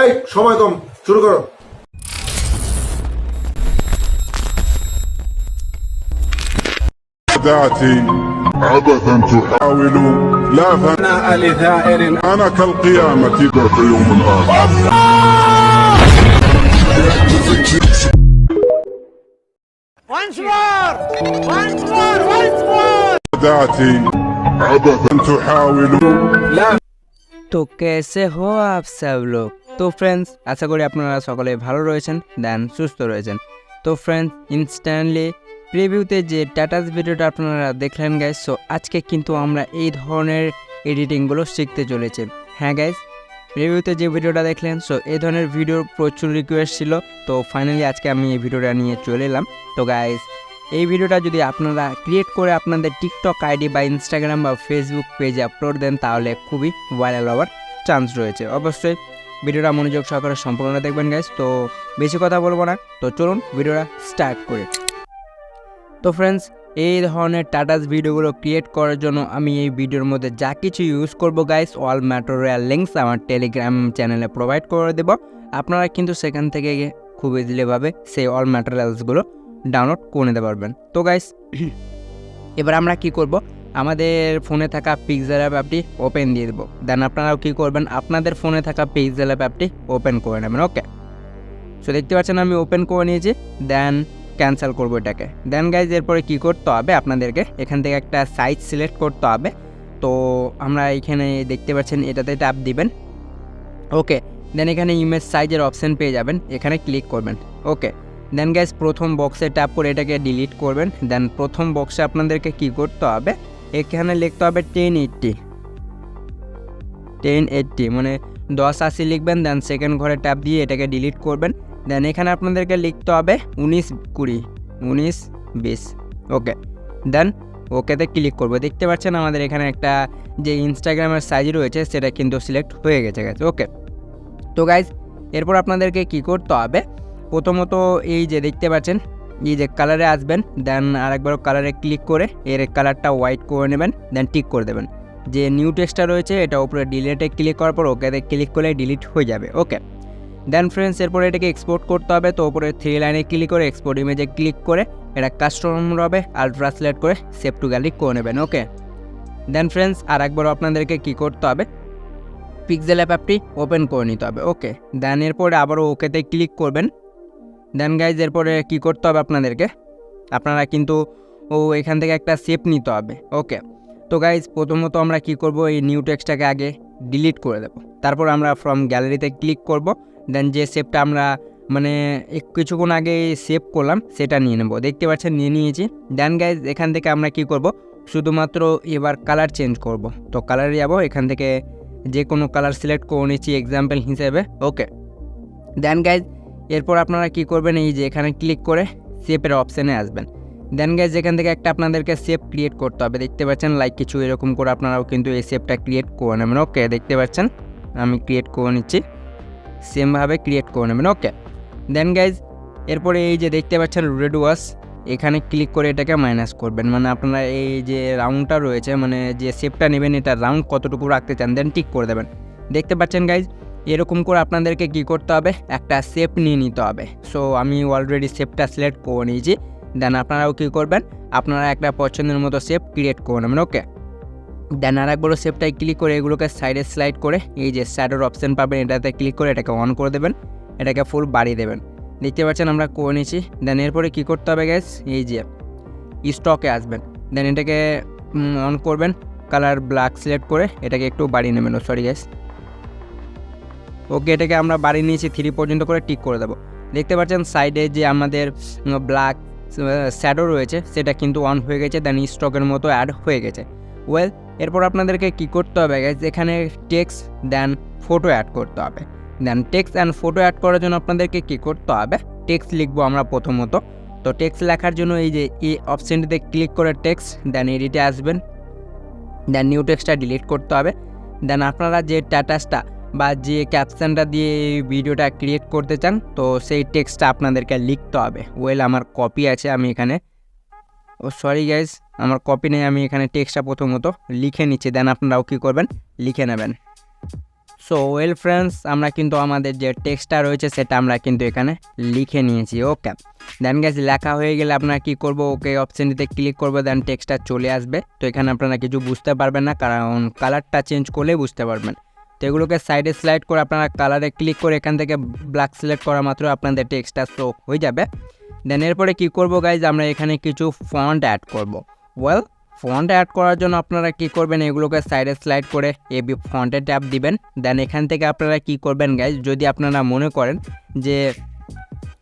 এই সময় কম, শুরু করো। ذاتي عبثا تحاول لا ثناء لثائر أنا كالقيامة ذاك يوم الآخر ذاتي عبثا تحاول لا। তো कैसे हो आप सब लोग। তো ফ্রেন্ডস, আশা করি আপনারা সকলে ভালো রয়েছেন দেন সুস্থ রয়েছেন। তো ফ্রেন্ডস, ইনস্ট্যান্টলি প্রিভিউতে যে টাটাস ভিডিওটা আপনারা দেখলেন গাইজ, সো আজকে কিন্তু আমরা এই ধরনের এডিটিংগুলো শিখতে চলেছি। হ্যাঁ গাইজ, প্রিভিউতে যে ভিডিওটা দেখলেন, সো এই ধরনের ভিডিওর প্রচুর রিকোয়েস্ট ছিল। তো ফাইনালি আজকে আমি এই ভিডিওটা নিয়ে চলে এলাম। তো গাইজ, এই ভিডিওটা যদি আপনারা ক্রিয়েট করে আপনাদের টিকটক আইডি বা ইনস্টাগ্রাম বা ফেসবুক পেজে আপলোড দেন, তাহলে খুবই ভাইরাল হওয়ার চান্স রয়েছে। অবশ্যই ভিডিওটা মনোযোগ সহকারে সম্পূর্ণ দেখবেন গাইজ। তো বেশি কথা বলবো না, তো চলুন ভিডিওটা স্টার্ট করি। তো ফ্রেন্ডস, এই ধরনের টাটাস ভিডিওগুলো ক্রিয়েট করার জন্য আমি এই ভিডিওর মধ্যে যা কিছু ইউজ করব গাইজ, অল ম্যাটেরিয়াল লিঙ্কস আমার টেলিগ্রাম চ্যানেলে প্রোভাইড করে দেব। আপনারা কিন্তু সেখান থেকে খুব ইজিলিভাবে সেই অল ম্যাটেরিয়ালসগুলো ডাউনলোড করে নিতে পারবেন। তো গাইস, এবার আমরা কি করব, আমাদের ফোনে থাকা পিক্সেল অ্যাপটি ওপেন দিয়ে দেবো। দেন আপনারাও কি করবেন, আপনাদের ফোনে থাকা পিক্সেল অ্যাপটি ওপেন করে নেবেন। ওকে, সো দেখতে পাচ্ছেন আমি ওপেন করে নিয়েছি। দেন ক্যান্সেল করবো এটাকে। দেন গাইজ, এরপরে কী করতে হবে, আপনাদেরকে এখান থেকে একটা সাইজ সিলেক্ট করতে হবে। তো আমরা এখানে দেখতে পাচ্ছেন এটাতে ট্যাপ দিবেন। ওকে, দেন এখানে ইমেজ সাইজের অপশান পেয়ে যাবেন, এখানে ক্লিক করবেন। ওকে, দেন গাইজ প্রথম বক্সে ট্যাপ করে এটাকে ডিলিট করবেন। দেন প্রথম বক্সে আপনাদেরকে কি করতে হবে, এখানে লিখতে হবে 1080 মানে 1080 লিখবেন। দেন সেকেন্ড ঘরে ট্যাপ দিয়ে এটাকে ডিলিট করবেন। দেন এখানে আপনাদেরকে লিখতে হবে 1920 1920। ওকে, দেন ওকেতে ক্লিক করবো। দেখতে পাচ্ছেন আমাদের এখানে একটা যে ইনস্টাগ্রামের সাইজ রয়েছে সেটা কিন্তু সিলেক্ট হয়ে গেছে গাইজ। ওকে, তো গাইজ এরপর আপনাদেরকে কি করতে হবে, প্রথমত এই যে দেখতে পাচ্ছেন এই যে কালারে আসবেন। দেন আরেকবার কালারে ক্লিক করে এর কালারটা হোয়াইট করে নেবেন। দেন টিক করে দেবেন। যে নিউ টেক্সটটা রয়েছে এটা উপরে ডিলিটে ক্লিক করার পর ওকেতে ক্লিক করলে ডিলিট হয়ে যাবে। ওকে, দেন ফ্রেন্ডস, এরপরে এটাকে এক্সপোর্ট করতে হবে। তো উপরে 3 লাইনে ক্লিক করে এক্সপোর্ট ইমেজে ক্লিক করে এটা কাস্টম হবে আলট্রা সিলেক্ট করে সেভ টু গ্যালারি করে নেবেন। ওকে, দেন ফ্রেন্ডস আরেকবার আপনাদেরকে কি করতে হবে, পিক্সেল অ্যাপটি ওপেন করে নিতে হবে। ওকে, দেন এরপরে আবারও ওকেতে ক্লিক করবেন। দেন গাইজ এরপরে কী করতে হবে আপনারা কিন্তু এখান থেকে একটা শেপ নিতে হবে। ওকে, তো গাইজ প্রথমত আমরা কি করব, এই নিউ টেক্সটটাকে আগে ডিলিট করে দেব। তারপর আমরা ফ্রম গ্যালারিতে ক্লিক করব। দেন যে শেপটা আমরা মানে কিছুক্ষণ আগে সেভ করলাম সেটা নিয়ে নেব। দেখতে পাচ্ছেন নিয়ে নিয়েছি। দেন গাইজ এখান থেকে আমরা কি করব, শুধুমাত্র এবার কালার চেঞ্জ করব। তো কালারে যাব, এখান থেকে যে কোনো কালার সিলেক্ট করে নিচ্ছি এক্সাম্পল হিসেবে। ওকে, দেন গাইজ এরপর আপনারা কি করবেন, এই যে এখানে ক্লিক করে শেপের অপশানে আসবেন। দেন গাইজ এখান থেকে একটা আপনাদেরকে শেপ ক্রিয়েট করতে হবে। দেখতে পাচ্ছেন লাইক কিছু এরকম করে আপনারাও কিন্তু এই শেপটা ক্রিয়েট করে নেবেন। ওকে, দেখতে পাচ্ছেন আমি ক্রিয়েট করে নিচ্ছি, সেমভাবে ক্রিয়েট করে নেবেন। ওকে, দেন গাইজ এরপরে এই যে দেখতে পাচ্ছেন রেড ওয়াশ, এখানে ক্লিক করে এটাকে মাইনাস করবেন। মানে আপনারা এই যে রাউন্ডটা রয়েছে, মানে যে শেপটা নেবেন এটা রাউন্ড কতটুকু রাখতে চান, দেন টিক করে দেবেন। দেখতে পাচ্ছেন গাইজ এরকম করে আপনাদেরকে কি করতে হবে, একটা শেপ নিয়ে নিতে হবে। সো আমি অলরেডি শেপটা সিলেক্ট করে নিয়েছি। দেন আপনারাও কী করবেন, আপনারা একটা পছন্দের মতো শেপ ক্রিয়েট করে নেবেন। ওকে, দেন আরেকবারও শেপটাই ক্লিক করে এগুলোকে সাইডে স্লাইড করে এই যে শ্যাডোর অপশান পাবেন, এটাতে ক্লিক করে এটাকে অন করে দেবেন, এটাকে ফুল বাড়িয়ে দেবেন। দেখতে পাচ্ছেন আমরা করে নিয়েছি। দেন এরপরে কী করতে হবে গ্যাস, এই যে স্টকে আসবেন। দেন এটাকে অন করবেন, কালার ব্ল্যাক সিলেক্ট করে এটাকে একটু বাড়িয়ে নেবেন। Sorry gas. ওকে, এটাকে আমরা বাড়িয়ে নিয়েছি 3 পর্যন্ত করে টিক করে দেবো। দেখতে পাচ্ছেন সাইডে যে আমাদের ব্ল্যাক শ্যাডো রয়েছে সেটা কিন্তু অন হয়ে গেছে। দেন স্টকের মতো অ্যাড হয়ে গেছে। ওয়েল, এরপর আপনাদেরকে কি করতে হবে গাইজ, এখানে টেক্সট দেন ফটো অ্যাড করতে হবে। দেন টেক্সট অ্যান্ড ফটো অ্যাড করার জন্য আপনাদেরকে কি করতে হবে, টেক্সট লিখবো আমরা প্রথমত। তো টেক্সট লেখার জন্য এই যে এই অপশানটিতে ক্লিক করে টেক্সট, দেন এডিটে আসবেন। দেন নিউ টেক্সটটা ডিলিট করতে হবে। দেন আপনারা যে স্ট্যাটাসটা বা যে ক্যাপশনটা দিয়ে এই ভিডিওটা ক্রিয়েট করতে চান, তো সেই টেক্সটটা আপনাদেরকে লিখতে হবে। ওয়েল, আমার কপি আছে, আমি এখানে সরি গাইজ আমার কপি নেই, আমি এখানে টেক্সটটা প্রথমত লিখে নিচ্ছি। দেন আপনারাও কী করবেন, লিখে নেবেন। সো ওয়েল ফ্রেন্ডস, আমরা কিন্তু আমাদের যে টেক্সটটা রয়েছে সেটা আমরা কিন্তু এখানে লিখে নিয়েছি। ওকে, দেন গাইজ লেখা হয়ে গেলে আপনারা কী করবো, ওকে অপশানটিতে ক্লিক করবো, দেন টেক্সটটা চলে আসবে। তো এখানে আপনারা কিছু বুঝতে পারবেন না, কারণ কালারটা চেঞ্জ করলে বুঝতে পারবেন। তো এগুলোকে সাইডে স্লাইড করে আপনারা কালারে ক্লিক করে এখান থেকে ব্ল্যাক সিলেক্ট করা মাত্র আপনাদের টেক্সটটা শো হয়ে যাবে। দেন এরপরে কী করবো গাইজ, আমরা এখানে কিছু ফন্ট অ্যাড করব। ওয়েল, ফন্ট অ্যাড করার জন্য আপনারা কী করবেন, এগুলোকে সাইডে স্লাইড করে এবি ফন্টে ট্যাপ দিবেন। দেন এখান থেকে আপনারা কী করবেন গাইজ, যদি আপনারা মনে করেন যে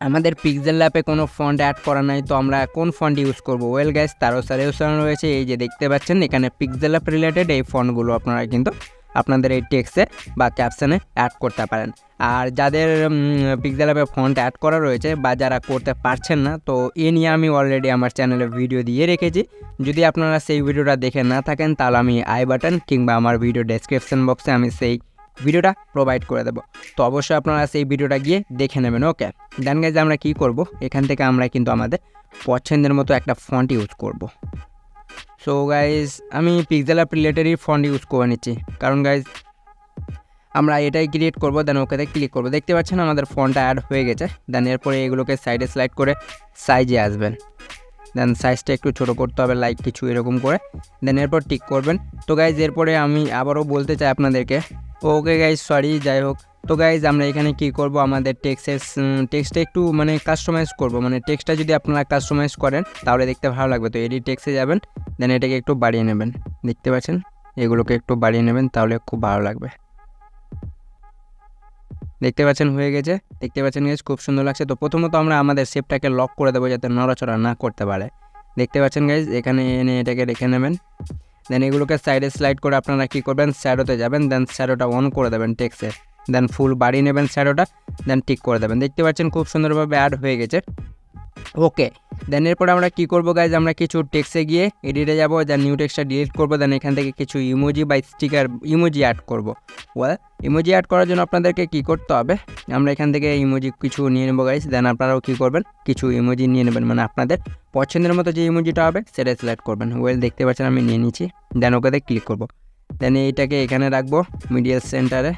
আমাদের পিক্সেল ল্যাপে কোনো ফন্ট অ্যাড করা নাই, তো আমরা কোন ফন্ট ইউজ করব? ওয়েল গাইজ, তারও সলিউশন রয়েছে। এই যে দেখতে পাচ্ছেন এখানে পিক্সেল ল্যাপ রিলেটেড এই ফন্টগুলো আপনারা কিন্তু আপনাদের এই টেক্সটে বা ক্যাপশনে অ্যাড করতে পারেন। আর যাদের পিক্সেল ল্যাপে ফন্ট অ্যাড করা রয়েছে বা যারা করতে পারছেন না, তো এ নিয়ে আমি অলরেডি আমার চ্যানেলে ভিডিও দিয়ে রেখেছি। যদি আপনারা সেই ভিডিওটা দেখে না থাকেন, তাহলে আমি আই বাটন কিংবা আমার ভিডিও ডেসক্রিপশন বক্সে আমি সেই ভিডিওটা প্রোভাইড করে দেবো। তো অবশ্যই আপনারা সেই ভিডিওটা গিয়ে দেখে নেবেন। ওকে, দেন গাইজ আমরা কী করব, এখান থেকে আমরা কিন্তু আমাদের পছন্দের মতো একটা ফন্ট ইউজ করব। সো গাইজ, আমি পিক্সেল অ্যাপ রিলেটেডই ফন্ট ইউজ করে নিচ্ছি, কারণ গাইজ আমরা এটাই ক্রিয়েট করব। দেন ওকেতে ক্লিক করব। দেখতে পাচ্ছেন আমাদের ফন্টটা অ্যাড হয়ে গেছে। দেন এরপরে এগুলোকে সাইডে স্লাইড করে সাইজে আসবেন। দেন সাইজটা একটু ছোটো করতে হবে, লাইক কিছু এরকম করে। দেন এরপর টিক করবেন। তো গাইজ এরপরে আমি আবারও বলতে চাই আপনাদেরকে, ওকে গাইজ সরি, যাই হোক। তো গাইজ আমরা এখানে কি করব, আমাদের টেক্সটটা একটু মানে কাস্টমাইজ করব। মানে টেক্সটটা যদি আপনারা কাস্টমাইজ করেন তাহলে দেখতে ভালো লাগবে। তো এডিট টেক্সটে যাবেন, দেন এটাকে একটু বাড়িয়ে নেবেন। দেখতে পাচ্ছেন এগুলোকে একটু বাড়িয়ে নেবেন, তাহলে খুব ভালো লাগবে। দেখতে পাচ্ছেন হয়ে গেছে, দেখতে পাচ্ছেন গাইজ খুব সুন্দর লাগছে। তো প্রথমত আমরা আমাদের শেপটাকে লক করে দেবো যাতে নড়াচড়া না করতে পারে। দেখতে পাচ্ছেন গাইজ, এখানে এনে এটাকে রেখে নেবেন। দেন এগুলোকে সাইডে স্লাইড করে আপনারা কী করবেন, শ্যাডোতে যাবেন। দেন শ্যাডোটা অন করে দেবেন টেক্সে। দেন ফুল বাড়িয়ে নেবেন শ্যাডোটা, দেন টিক করে দেবেন। দেখতে পাচ্ছেন খুব সুন্দরভাবে অ্যাড হয়ে গেছে। ওকে, দেন এরপর আমরা কী করবো গাইজ, আমরা কিছু টেক্সে গিয়ে এডিটে যাবো। দেন নিউ টেক্সটটা ডিলিট করবো। দেন এখান থেকে কিছু ইমোজি বা স্টিকার ইমোজি অ্যাড করবো। ওয়েল, ইমোজি অ্যাড করার জন্য আপনাদেরকে কী করতে হবে, আমরা এখান থেকে ইমোজি কিছু নিয়ে নেবো গাইজ। দেন আপনারাও কী করবেন, কিছু ইমোজি নিয়ে নেবেন, মানে আপনাদের পছন্দের মতো যে ইমোজিটা হবে সেটা সিলেক্ট করবেন। ওয়েল, দেখতে পাচ্ছেন আমি নিয়ে নিচ্ছি। দেন ওকেতে ক্লিক করবো। দেন এইটাকে এখানে রাখবো মিডিয়াল সেন্টারে।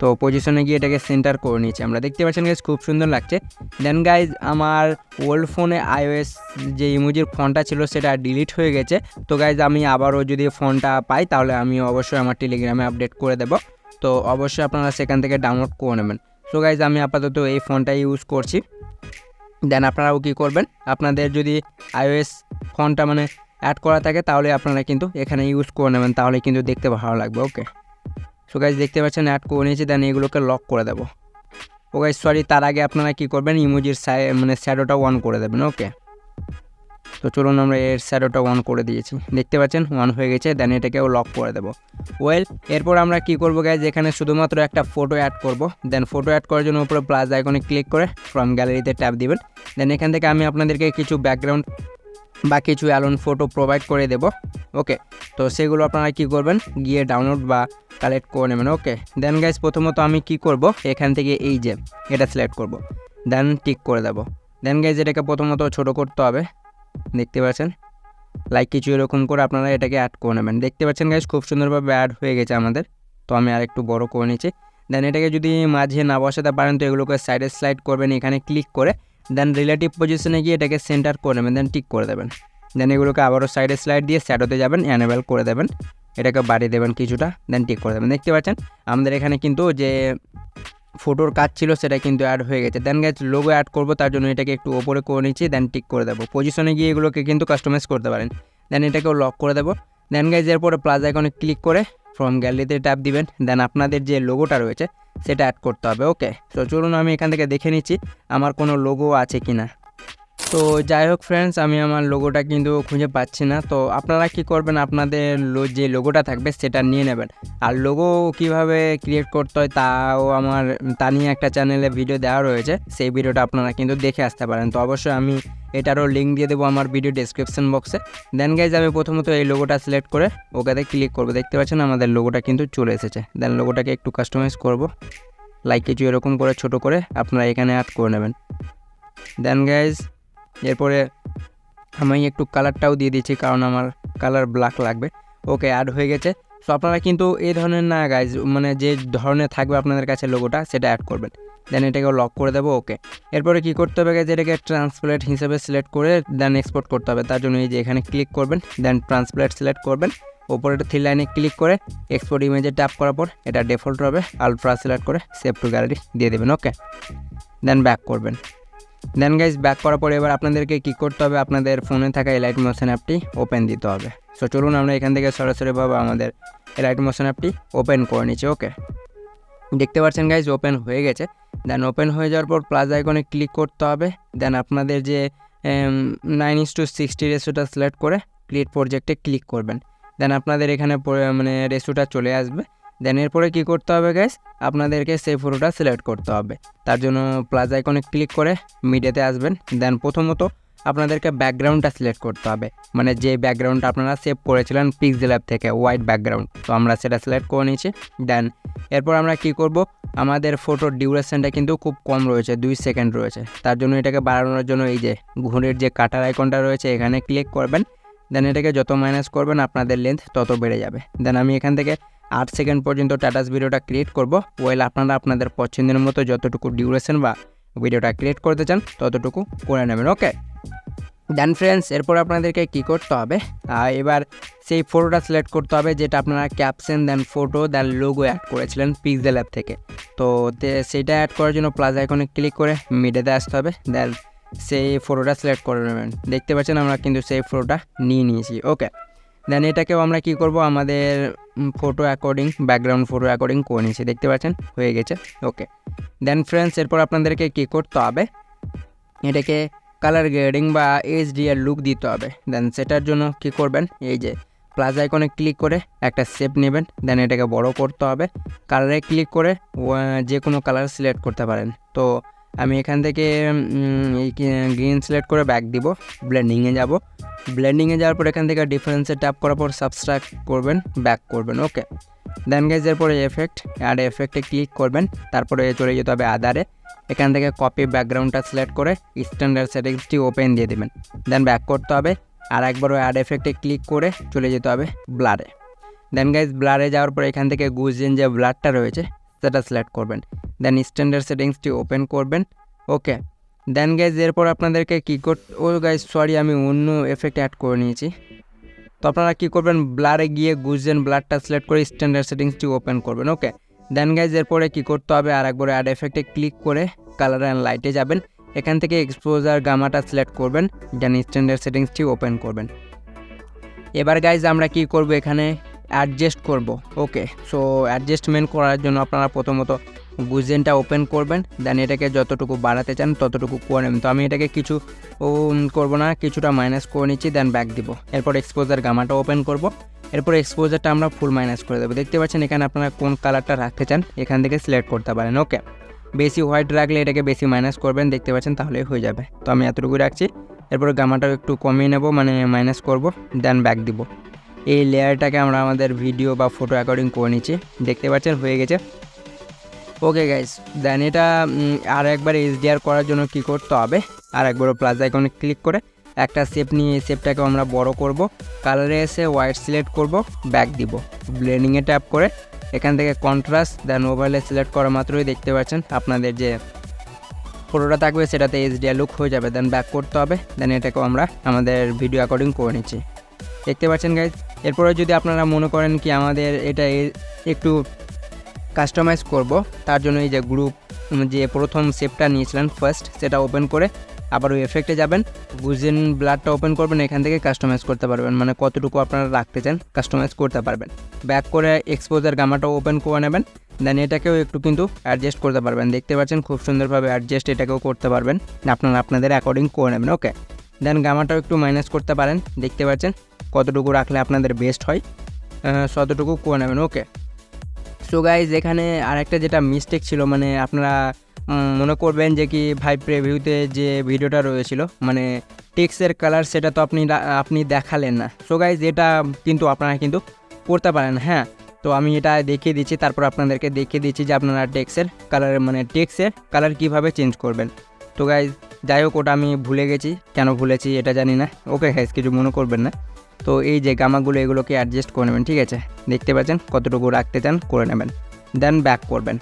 তো পজিশনে গিয়ে এটাকে সেন্টার করে নিয়েছি আমরা। দেখতে পাচ্ছেন গাইজ খুব সুন্দর লাগছে। দেন গাইজ আমার ওল্ড ফোনে iOS যে ইমোজির ফোনটা ছিল সেটা ডিলিট হয়ে গেছে। তো গাইজ আমি আবারও যদি ফোনটা পাই তাহলে আমি অবশ্যই আমার টেলিগ্রামে আপডেট করে দেবো। তো অবশ্যই আপনারা সেখান থেকে ডাউনলোড করে নেবেন। সো গাইজ আমি আপাতত এই ফোনটাই ইউজ করছি। দেন আপনারাও কী করবেন, আপনাদের যদি iOS ফোনটা মানে অ্যাড করা থাকে তাহলে আপনারা কিন্তু এখানে ইউজ করে নেবেন, তাহলে কিন্তু দেখতে ভালো লাগবে। ওকে, সো গাইজ দেখতে পাচ্ছেন অ্যাড করে নিয়েছি। দেন এগুলোকে লক করে দেবো। ও গাইজ সরি, তার আগে আপনারা কী করবেন, ইমোজির মানে শ্যাডোটা অন করে দেবেন। ওকে, তো চলুন আমরা এর শ্যাডোটা অন করে দিয়েছি। দেখতে পাচ্ছেন অন হয়ে গেছে। দেন এটাকেও লক করে দেবো। ওয়েল, এরপর আমরা কী করবো গাইজ, এখানে শুধুমাত্র একটা ফটো অ্যাড করব। দেন ফটো অ্যাড করার জন্য উপরে প্লাস আইকনে ক্লিক করে ফ্রম গ্যালারিতে ট্যাপ দিবেন। দেন এখান থেকে আমি আপনাদেরকে কিছু ব্যাকগ্রাউন্ড বা কিছু অ্যালন ফটো প্রোভাইড করে দেব। ওকে, তো সেগুলো আপনারা কী করবেন, গিয়ে ডাউনলোড বা কালেক্ট করে নেবেন। ওকে, দেন গাইজ প্রথমত আমি কি করব, এখান থেকে এই যে এটা সিলেক্ট করব। দেন টিক করে দেবো। দেন গাইজ এটাকে প্রথমত ছোটো করতে হবে। দেখতে পাচ্ছেন লাইক কিছু এরকম করে আপনারা এটাকে অ্যাড করে নেবেন। দেখতে পাচ্ছেন গাইজ খুব সুন্দরভাবে অ্যাড হয়ে গেছে আমাদের। তো আমি আর একটু বড় করে নিচ্ছি। দেন এটাকে যদি মাঝে না বসাতে পারেন তো এগুলোকে সাইডে স্লাইড করবেন, এখানে ক্লিক করে দেন রিলেটিভ পজিশনে গিয়ে এটাকে সেন্টার করে নেবেন। দেন টিক করে দেবেন। দেন এগুলোকে আবারও সাইডে স্লাইড দিয়ে শ্যাডোতে যাবেন, অ্যানেবল করে দেবেন, এটাকে বাড়িয়ে দেবেন কিছুটা। দেন টিক করে দেবেন। দেখতে পাচ্ছেন আমাদের এখানে কিন্তু যে ফটোর কাজ ছিল সেটা কিন্তু অ্যাড হয়ে গেছে। দেন গাইজ লোগো অ্যাড করবো, তার জন্য এটাকে একটু ওপরে করে নিচ্ছি। দেন টিক করে দেবো। পজিশনে গিয়ে এগুলোকে কিন্তু কাস্টমাইজ করতে পারেন। দেন এটাকেও লক করে দেবো। দেন গাইজ এরপরে প্লাস আইকনে ক্লিক করে ফ্রম গ্যালারিতে ট্যাপ দিবেন। দেন আপনাদের যে লোগোটা রয়েছে সেটা অ্যাড করতে হবে। ওকে, তো চলুন আমি এখান থেকে দেখে নিচ্ছি আমার কোনো লোগো আছে কি না। তো যাই হোক ফ্রেন্ডস, আমি আমার লোগোটা কিন্তু খুঁজে পাচ্ছি না। তো আপনারা কি করবেন, আপনাদের যে লোগোটা থাকবে সেটা নিয়ে নেবেন। আর লোগো কিভাবে ক্রিয়েট করতে হয় তা নিয়ে একটা চ্যানেলে ভিডিও দেওয়া রয়েছে, সেই ভিডিওটা আপনারা কিন্তু দেখে আসতে পারেন। তো অবশ্যই আমি এটারও লিঙ্ক দিয়ে দেবো আমার ভিডিও ডেসক্রিপশন বক্সে। দেন গাইজ আমি প্রথমত এই লোগোটা সিলেক্ট করে ওকেতে ক্লিক করবো। দেখতে পাচ্ছেন আমাদের লোগোটা কিন্তু চলে এসেছে। দেন লোগোটাকে একটু কাস্টমাইজ করব, লাইক কিছু এরকম করে ছোট করে আপনারা এখানে অ্যাড করে নেবেন। দেন গাইজ এরপরে আমি একটু কালারটাও দিয়ে দিচ্ছি, কারণ আমার কালার ব্ল্যাক লাগবে। ওকে, অ্যাড হয়ে গেছে। সো আপনারা কিন্তু এই ধরনের না গাইজ, মানে যে ধরনের থাকবে আপনাদের কাছে লোগোটা সেটা অ্যাড করবেন। দেন এটাকে লক করে দেবো। ওকে, এরপরে কী করতে হবে গাইজ, এটাকে ট্রান্সপ্লেট হিসেবে সিলেক্ট করে দেন এক্সপোর্ট করতে হবে। তার জন্য এই যে এখানে ক্লিক করবেন, দেন ট্রান্সপ্লেট সিলেক্ট করবেন, ওপরে 3 লাইনে ক্লিক করে এক্সপোর্ট ইমেজে ট্যাপ করার পর এটা ডিফল্ট হবে, আলট্রা সিলেক্ট করে সেভ টু গ্যালারি দিয়ে দেবেন। ওকে, দেন ব্যাক করবেন। দেন গাইজ ব্যাক করার পরে এবার আপনাদেরকে কী করতে হবে, আপনাদের ফোনে থাকা এলাইট মোশন অ্যাপটি ওপেন দিতে হবে। সো চলুন আমরা এখান থেকে সরাসরিভাবে আমাদের এলাইট মোশন অ্যাপটি ওপেন করে নিচ্ছি। ওকে, দেখতে পাচ্ছেন গাইজ ওপেন হয়ে গেছে। দেন ওপেন হয়ে যাওয়ার পর প্লাস আইকনে ক্লিক করতে হবে। দেন আপনাদের যে 9:60 রেশিওটা সিলেক্ট করে ক্রিয়েট প্রজেক্টে ক্লিক করবেন। দেন আপনাদের এখানে মানে রেশিওটা চলে আসবে। দেন এরপরে কী করতে হবে গাইজ, আপনাদেরকে সেই ফটোটা সিলেক্ট করতে হবে। তার জন্য প্লাস আইকনে ক্লিক করে মিডিয়াতে আসবেন। দেন প্রথমত আপনাদেরকে ব্যাকগ্রাউন্ডটা সিলেক্ট করতে হবে, মানে যে ব্যাকগ্রাউন্ডটা আপনারা সেভ করেছিলেন পিক্সেল অ্যাপ থেকে, হোয়াইট ব্যাকগ্রাউন্ড। তো আমরা সেটা সিলেক্ট করে নিয়েছি। দেন এরপর আমরা কি করব, আমাদের ফটোর ডিউরেশনটা কিন্তু খুব কম রয়েছে, 2 সেকেন্ড রয়েছে। তার জন্য এটাকে বাড়ানোর জন্য এই যে ঘুরের যে কাটার আইকনটা রয়েছে এখানে ক্লিক করবেন। দেন এটাকে যত মাইনাস করবেন আপনাদের লেন্থ তত বেড়ে যাবে। দেন আমি এখান থেকে 8 সেকেন্ড পর্যন্ত স্ট্যাটাস ভিডিওটা ক্রিয়েট করব। ওয়েল আপনারা আপনাদের পছন্দের মতো যতটুকু ডিউরেশন বা ভিডিওটা ক্রিয়েট করতে চান ততটুকু করে নেবেন। ওকে, দেন ফ্রেন্ডস এরপর আপনাদেরকে কী করতে হবে, এবার সেই ফটোটা সিলেক্ট করতে হবে যেটা আপনারা ক্যাপশন দেন ফটো দেন লোগো অ্যাড করেছিলেন পিক্সেল অ্যাপ থেকে। তো সেটা অ্যাড করার জন্য প্লাস আইকনে ক্লিক করে মিডিয়াতে আসতে হবে। দেন সেই ফটোটা সিলেক্ট করে নেবেন। দেখতে পাচ্ছেন আমরা কিন্তু সেই ফটোটা নিয়ে নিয়েছি। ওকে, দেন এটাকেও আমরা কি করব, আমাদের photo according background photo according করে নিয়েছি, দেখতে পাচ্ছেন হয়ে গেছে। ওকে, দেন ফ্রেন্ডস এরপর আপনাদেরকে কী করতে হবে, এটাকে কালার গ্রেডিং বা HDR লুক দিতে হবে। দেন সেটার জন্য কি করবেন, এই যে প্লাস আইকনে ক্লিক করে একটা শেপ নেবেন। দেন এটাকে বড় করতে হবে, কালারে ক্লিক করে যে কোনো কালার সিলেক্ট করতে পারেন। তো আমি এখান থেকে গ্রিন সিলেক্ট করে ব্যাক দিব, ব্লেন্ডিংয়ে যাব। ব্লেন্ডিংয়ে যাওয়ার পর এখান থেকে ডিফারেন্সে ট্যাপ করার পর সাবস্ট্রাক্ট করবেন, ব্যাক করবেন। ওকে, দেন গাইজ এরপরে এফেক্ট অ্যাড এফেক্টে ক্লিক করবেন, তারপরে চলে যেতে হবে আদারে। এখান থেকে কপি ব্যাকগ্রাউন্ডটা সিলেক্ট করে স্ট্যান্ডার্ড সেটিংসটি ওপেন দিয়ে দেবেন। দেন ব্যাক করতে হবে, আর একবারও অ্যাড এফেক্টে ক্লিক করে চলে যেতে হবে ব্লারে। দেন গাইজ ব্লারে যাওয়ার পর এখান থেকে গুজেন যে ব্লারটা রয়েছে সেটা সিলেক্ট করবেন। দেন স্ট্যান্ডার্ড সেটিংসটি ওপেন করবেন। ওকে, দেন গাইজ এরপর আপনাদেরকে কী গাইজ সরি আমি অন্য এফেক্ট অ্যাড করে নিয়েছি। তো আপনারা কী করবেন, ব্লারে গিয়ে গুজেন ব্লারটা সিলেক্ট করে স্ট্যান্ডার্ড সেটিংসটি ওপেন করবেন। ওকে, দেন গাইজ এরপরে কী করতে হবে, আর একবার অ্যাড এফেক্টে ক্লিক করে কালার অ্যান্ড লাইটে যাবেন। এখান থেকে এক্সপোজার গামাটা সিলেক্ট করবেন, দেন স্ট্যান্ডার্ড সেটিংসটি ওপেন করবেন। এবার গাইজ আমরা কি করব, এখানে অ্যাডজাস্ট করব। ওকে, সো অ্যাডজাস্টমেন্ট করার জন্য আপনারা প্রথমত গুজেনটা ওপেন করবেন। দেন এটাকে যতটুকু বাড়াতে চান ততটুকু করে নেবেন। তো আমি এটাকে কিছু করব না, কিছুটা মাইনাস করে নিচ্ছি, দেন ব্যাক দিব। এরপর এক্সপোজার গামাটা ওপেন করব। এরপর এক্সপোজারটা আমরা ফুল মাইনাস করে দেবো। দেখতে পাচ্ছেন এখানে আপনারা কোন কালারটা রাখতে চান এখান থেকে সিলেক্ট করতে পারেন। ওকে, বেশি হোয়াইট রাখলে এটাকে বেশি মাইনাস করবেন, দেখতে পাচ্ছেন তাহলেই হয়ে যাবে। তো আমি এতটুকু রাখছি। এরপর গামাটাও একটু কমিয়ে নেব, মানে মাইনাস করব, দেন ব্যাক দিব। এই লেয়ারটাকে আমরা আমাদের ভিডিও বা ফটো অ্যাকর্ডিং করে নিচ্ছি, দেখতে পাচ্ছেন হয়ে গেছে। ওকে গাইস, দেন এটা আর একবার HDR করার জন্য কি করতে হবে, আর একবার প্লাস আইকনে ক্লিক করে একটা শেপ নিয়ে এই শেপটাকে আমরা বড় করব। কালারে এসে হোয়াইট সিলেক্ট করব, ব্যাক দিব। ব্লেন্ডিংয়ে ট্যাপ করে এখান থেকে কন্ট্রাস্ট দেন ওভারলে সিলেক্ট করা মাত্রই দেখতে পাচ্ছেন আপনাদের যে ফটোটা থাকবে সেটাতে HDR লুক হয়ে যাবে। দেন ব্যাক করতে হবে। দেন এটাকেও আমরা আমাদের ভিডিও অ্যাকর্ডিং করে নিচ্ছি, দেখতে পাচ্ছেন গাইজ। এরপরে যদি আপনারা মনে করেন কি আমাদের এটা একটু কাস্টমাইজ করব, তার জন্য এই যে গ্রুপ যে প্রথম শেপটা নিয়েছিলেন ফার্স্ট সেটা ওপেন করে আবার ওই এফেক্টে যাবেন, গুজেন ব্লাডটা ওপেন করবেন, এখান থেকে কাস্টমাইজ করতে পারবেন, মানে কতটুকু আপনারা রাখতে চান কাস্টমাইজ করতে পারবেন। ব্যাক করে এক্সপোজার গামাটা ওপেন করে নেবেন। দেন এটাকেও একটু কিন্তু অ্যাডজাস্ট করতে পারবেন, দেখতে পাচ্ছেন খুব সুন্দরভাবে অ্যাডজাস্ট এটাকেও করতে পারবেন, আপনারা আপনাদের অ্যাকর্ডিং করে নেবেন। ওকে, দেন গামাটাও একটু মাইনাস করতে পারেন, দেখতে পাচ্ছেন কতটুকু রাখলে আপনাদের বেস্ট হয় ততটুকু করে নেবেন। ওকে, সো গাইজ এখানে আরেকটা যেটা মিস্টেক ছিল, মানে আপনারা মনে করবেন যে কি ভাই প্রিভিউতে যে ভিডিওটা রয়েছিল মানে টেক্সের কালার সেটা তো আপনি দেখালেন না। সো গাইজ এটা কিন্তু আপনারা কিন্তু করতে পারেন। হ্যাঁ, তো আমি এটা দেখিয়ে দিচ্ছি, তারপর আপনাদেরকে দেখিয়ে দিচ্ছি যে আপনারা টেক্সের কালার কীভাবে চেঞ্জ করবেন। তো গাইজ যাই হোক, ওটা আমি ভুলে গেছি, কেন ভুলেছি এটা জানি না। ওকে গাইজ, কিছু মনে করবেন না। তো এই যে গামাগুলো এগুলোকে অ্যাডজাস্ট করে নেবেন, ঠিক আছে। দেখতে পাচ্ছেন কতটুকু রাখতে চান করে নেবেন, দেন ব্যাক করবেন।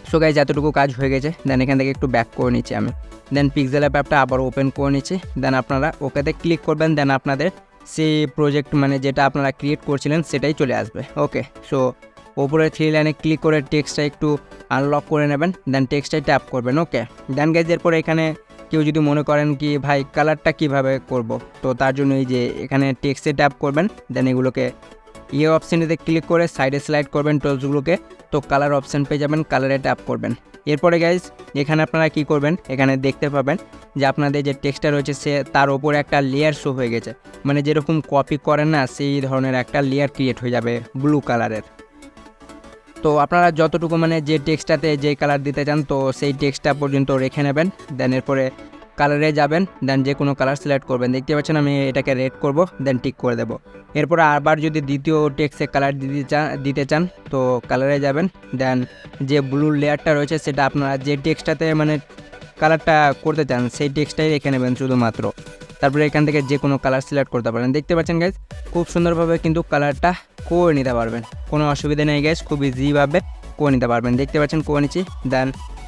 সো গাইজ এতটুকু কাজ হয়ে গেছে, দেন এখান থেকে একটু ব্যাক করে নিচ্ছি আমি, দেন পিক্সেল অ্যাপটা আবার ওপেন করে নিচ্ছি, দেন আপনারা ওকেতে ক্লিক করবেন, দেন আপনাদের সেই প্রজেক্ট মানে যেটা আপনারা ক্রিয়েট করছিলেন সেটাই চলে আসবে। ওকে, সো ওপরে 3 লাইনে ক্লিক করে টেক্সটটা একটু আনলক করে নেবেন, দেন টেক্সটাই ট্যাপ করবেন। ওকে, দেন গাইজ এরপরে এখানে কেউ যদি মনে করেন কি ভাই কালারটা কিভাবে করব, তো তার জন্য এই যে এখানে টেক্সটে ট্যাপ করবেন, দেন এগুলোকে অপশানেতে ক্লিক করে সাইডে স্লাইড করবেন টোলসগুলোকে, তো কালার অপশান পেয়ে যাবেন, কালারে ট্যাপ করবেন। এরপরে গাইজ এখানে আপনারা কি করবেন, এখানে দেখতে পাবেন যে আপনাদের যে টেক্সটটা রয়েছে সে তার ওপরে একটা লেয়ার শো হয়ে গেছে, মানে যেরকম কপি করেন না সেই ধরনের একটা লেয়ার ক্রিয়েট হয়ে যাবে ব্লু কালারের। তো আপনারা যতটুকু মানে যে টেক্সটটাতে যে কালার দিতে চান তো সেই টেক্সটটা পর্যন্ত রেখে নেবেন, দেন এরপরে কালারে যাবেন, দেন যে কোনো কালার সিলেক্ট করবেন। দেখতে পাচ্ছেন আমি এটাকে রেড করব, দেন টিক করে দেবো। এরপরে আবার যদি দ্বিতীয় টেক্সটে কালার দিতে চান তো কালারে যাবেন, দেন যে ব্লু লেয়ারটা রয়েছে সেটা আপনারা যে টেক্সটটাতে মানে কালারটা করতে চান সেই টেক্সটটাই রেখে নেবেন শুধুমাত্র। তারপরে এখান থেকে যে কোনো কালার সিলেক্ট করতে পারেন। দেখতে পাচ্ছেন গাইজ খুব সুন্দরভাবে কিন্তু কালারটা করে নিতে পারবেন, কোনো অসুবিধা নেই গাইজ, খুব ইজিভাবে করে নিতে পারবেন। দেখতে পাচ্ছেন করে নিচ্ছি, দেন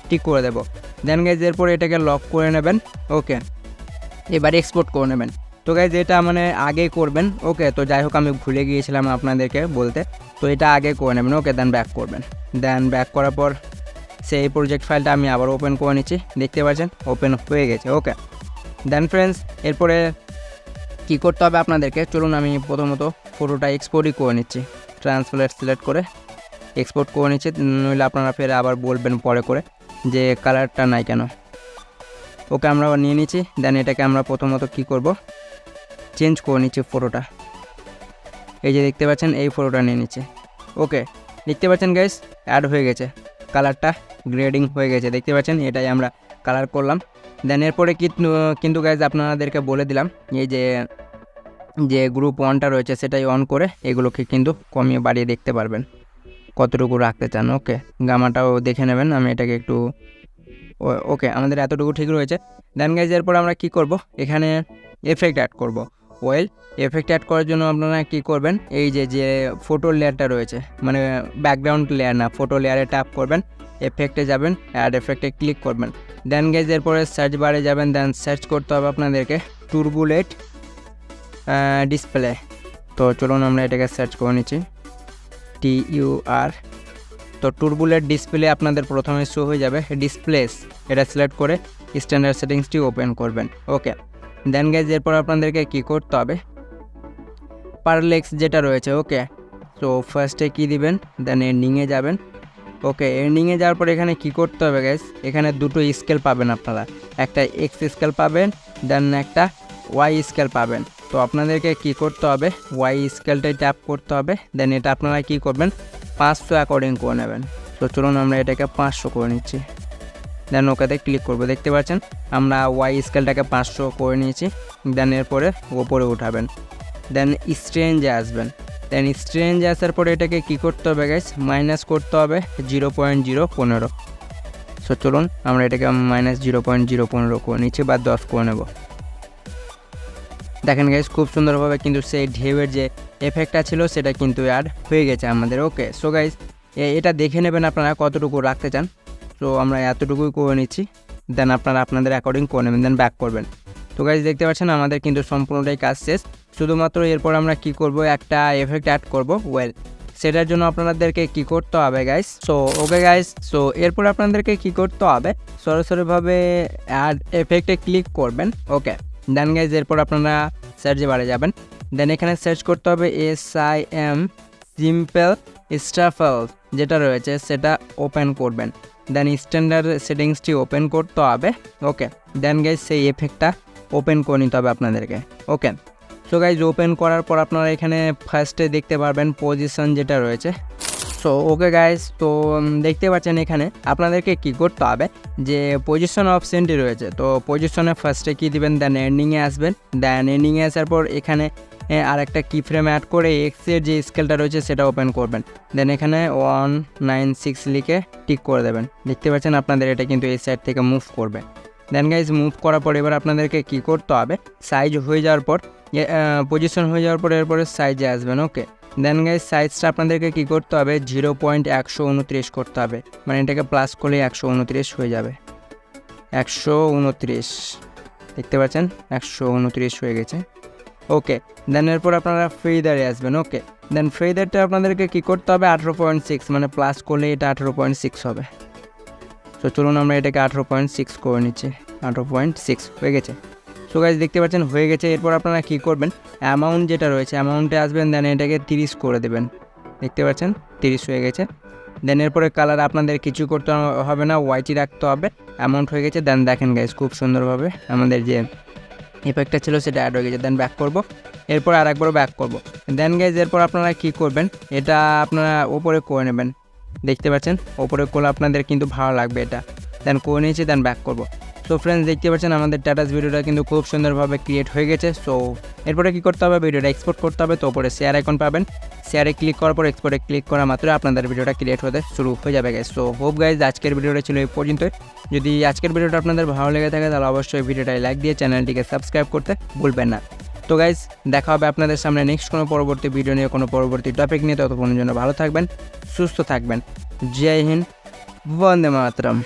টিক করে দেবো। দেন গাইজ এরপরে এটাকে লক করে নেবেন। ওকে, এবার এক্সপোর্ট করে নেবেন। তো গাইজ এটা মানে আগে করবেন। ওকে, তো যাই হোক আমি ভুলে গিয়েছিলাম আপনাদেরকে বলতে, তো এটা আগে করে নেবেন। ওকে, দেন ব্যাক করবেন, দেন ব্যাক করার পর সেই প্রজেক্ট ফাইলটা আমি আবার ওপেন করে নিচ্ছি। দেখতে পাচ্ছেন ওপেন হয়ে গেছে। ওকে, দেন ফ্রেন্ডস এরপরে কী করতে হবে আপনাদেরকে, চলুন আমি প্রথমত ফটোটা এক্সপোর্টই করে নিচ্ছি। ট্রান্সলেট সিলেক্ট করে এক্সপোর্ট করে নিচ্ছি, নইলে আপনারা ফের আবার বলবেন পরে করে যে কালারটা নাই কেন। ওকে, আমরা নিয়ে নিচ্ছি, দেন এটাকে আমরা প্রথমত কী করব, চেঞ্জ করে নিচ্ছি ফটোটা। এই যে দেখতে পাচ্ছেন এই ফটোটা নিয়ে নিচ্ছে। ওকে, দেখতে পাচ্ছেন গাইস অ্যাড হয়ে গেছে, কালারটা গ্রেডিং হয়ে গেছে। দেখতে পাচ্ছেন এটাই আমরা কালার করলাম। দেন এরপরে কিন্তু গাইজ আপনাদেরকে বলে দিলাম এই যে গ্রুপ 1টা রয়েছে সেটাই অন করে এগুলোকে কিন্তু কমিয়ে বাড়িয়ে দেখতে পারবেন কতটুকু রাখতে চান। ওকে, গামাটাও দেখে নেবেন, আমি এটাকে একটু ওকে আমাদের এতটুকু ঠিক রয়েছে। দেন গাইজ এরপর আমরা কি করব, এখানে এফেক্ট অ্যাড করব। ওয়েল, এফেক্ট অ্যাড করার জন্য আপনারা কি করবেন, এই যে ফটো লেয়ারটা রয়েছে মানে ব্যাকগ্রাউন্ড লেয়ার না, ফটো লেয়ারে ট্যাপ করবেন, এফেক্টে যাবেন, অ্যাড এফেক্টে ক্লিক করবেন। দেন গাইজ এরপরে সার্চ বারে যাবেন, দেন সার্চ করতে হবে আপনাদেরকে টুরবুলেট ডিসপ্লে। তো চলুন আমরা এটাকে সার্চ করে নিচ্ছি, TUR। তো টুরবুলেট ডিসপ্লে আপনাদের প্রথমে শো হয়ে যাবে, ডিসপ্লেস এটা সিলেক্ট করে স্ট্যান্ডার্ড সেটিংসটি ওপেন করবেন। ওকে, দেন গাইজ এরপর আপনাদেরকে কী করতে হবে, পারলেক্স যেটা রয়েছে। ওকে, তো ফার্স্টে কী দিবেন, দেন এন্ডিংয়ে যাবেন। ওকে, এন্ডিংয়ে যাওয়ার পর এখানে কী করতে হবে গাইজ, এখানে দুটো স্কেল পাবেন আপনারা, একটা X স্কেল পাবেন, দেন একটা Y স্কেল পাবেন। তো আপনাদেরকে কি করতে হবে, Y স্কেলটাই ট্যাপ করতে হবে, দেন এটা আপনারা কি করবেন 500 অ্যাকর্ডিং করে নেবেন। তো চলুন আমরা এটাকে 500 করে নিচ্ছি, দেন ওকেতে ক্লিক করবো। দেখতে পাচ্ছেন আমরা Y স্কেলটাকে 500 করে নিয়েছি। দেন এরপরে ওপরে উঠাবেন, দেন স্ট্রেঞ্জে আসবেন, দেন স্ট্রেঞ্জে আসার পরে এটাকে কি করতে হবে গাইস, মাইনাস করতে হবে 0.015। সো চলুন আমরা এটাকে -0.015 করে নিচ্ছি বা 10 করে নেব। দেখেন গাইস খুব সুন্দরভাবে কিন্তু সেই ঢেউয়ের যে এফেক্টটা ছিল সেটা কিন্তু অ্যাড হয়ে গেছে আমাদের। ওকে, সো গাইস এটা দেখে নেবেন আপনারা কতটুকু রাখতে চান। তো আমরা এতটুকুই করে নিচ্ছি, দেন আপনারা আপনাদের অ্যাকর্ডিং করে নেবেন, দেন ব্যাক করবেন। তো গাইস দেখতে পাচ্ছেন আমাদের কিন্তু সম্পূর্ণটাই কাজ শেষ। শুধুমাত্র এরপর আমরা কি করব, একটা এফেক্ট অ্যাড করব। ওয়েল, সেটার জন্য আপনাদেরকে কি করতে হবে guys, so okay guys, so এরপর আপনাদেরকে কি করতে হবে, সরাসরিভাবে অ্যাড এফেক্টে ক্লিক করবেন। ওকে, দেন গাইজ এরপর আপনারা সার্চে বারে যাবেন, দেন এখানে সার্চ করতে হবে SIM সিম্পল স্টাফল যেটা রয়েছে সেটা ওপেন করবেন, দেন স্ট্যান্ডার্ড সেটিংসটি ওপেন করতে হবে। ওকে, দেন গাইজ সেই এফেক্টটা ওপেন করে নিতে হবে আপনাদেরকে। ওকে, সো গাইজ ওপেন করার পর আপনারা এখানে ফার্স্টে দেখতে পারবেন পজিশন যেটা রয়েছে। সো ওকে গাইজ, তো দেখতে পাচ্ছেন এখানে আপনাদেরকে কি করতে হবে, যে পজিশন অপশানটি রয়েছে, তো পজিশনে ফার্স্টে কি দিবেন, দেন এন্ডিংয়ে আসবেন, দেন এন্ডিংয়ে আসার পর এখানে আরেকটা কি ফ্রেম অ্যাড করে এক্সের যে স্কেলটা রয়েছে সেটা ওপেন করবেন, দেন এখানে 196 লিখে টিক করে দেবেন। দেখতে পাচ্ছেন আপনাদের এটা কিন্তু এই সাইড থেকে মুভ করবে। দেন গাইজ মুভ করার পর এবার আপনাদেরকে কি করতে হবে, সাইজ হয়ে যাওয়ার পর পজিশন হয়ে যাওয়ার পরে এরপরে সাইজে আসবেন। ওকে, দেন গাইজ সাইজটা আপনাদেরকে কী করতে হবে 0.129 করতে হবে, মানে এটাকে প্লাস করলে 129 হয়ে যাবে। 129 দেখতে পাচ্ছেন 129 হয়ে গেছে। ওকে, দেন এরপর আপনারা ফেদারে আসবেন। ওকে, দেন ফেদারটা আপনাদেরকে কী করতে হবে 18.6, মানে প্লাস করলে এটা 18.6 হবে। তো চলুন আমরা এটাকে 18.6 করে নিচ্ছি। 18.6 হয়ে গেছে। সো গাইজ দেখতে পাচ্ছেন হয়ে গেছে। এরপর আপনারা কী করবেন অ্যামাউন্ট যেটা রয়েছে অ্যামাউন্টে আসবেন, দেন এটাকে 30 করে দেবেন। দেখতে পাচ্ছেন 30 হয়ে গেছে। দেন এরপরে কালার আপনাদের কিছু করতে হবে না, হোয়াইটই রাখতে হবে। অ্যামাউন্ট হয়ে গেছে। দেন দেখেন গাইজ খুব সুন্দরভাবে আমাদের যে ইফেক্টটা ছিল সেটা অ্যাড হয়ে গেছে। দেন ব্যাক করব, এরপর আরেকবারও ব্যাক করব। দেন গাইজ এরপর আপনারা কী করবেন এটা আপনারা ওপরে করে নেবেন। দেখতে পাচ্ছেন ওপরে করলে আপনাদের কিন্তু ভালো লাগবে এটা। দেন করে নিয়েছি, দেন ব্যাক করব। সো ফ্রেন্ডস দেখতে পাচ্ছেন আমাদের স্ট্যাটাস ভিডিওটা কিন্তু খুব সুন্দরভাবে ক্রিয়েট হয়ে গেছে। সো এরপরে কী করতে হবে ভিডিওটা এক্সপোর্ট করতে হবে। তো ওপরে শেয়ার আইকন পাবেন, শেয়ারে ক্লিক করার পর এক্সপোর্টে ক্লিক করা মাত্র আপনাদের ভিডিওটা ক্রিয়েট হতে শুরু হয়ে যাবে গাইজ। সো হোপ গাইজ আজকের ভিডিওটা ছিল এই পর্যন্তই। যদি আজকের ভিডিওটা আপনাদের ভালো লেগে থাকে তাহলে অবশ্যই ভিডিওটায় লাইক দিয়ে চ্যানেলটিকে সাবস্ক্রাইব করতে ভুলবেন না। তো গাইজ দেখা হবে আপনাদের সামনে নেক্সট কোনো পরবর্তী ভিডিও নিয়ে, কোনো পরবর্তী টপিক নিয়ে। ততক্ষণের জন্য ভালো থাকবেন, সুস্থ থাকবেন। জয় হিন্দ, বন্দে মাতরম।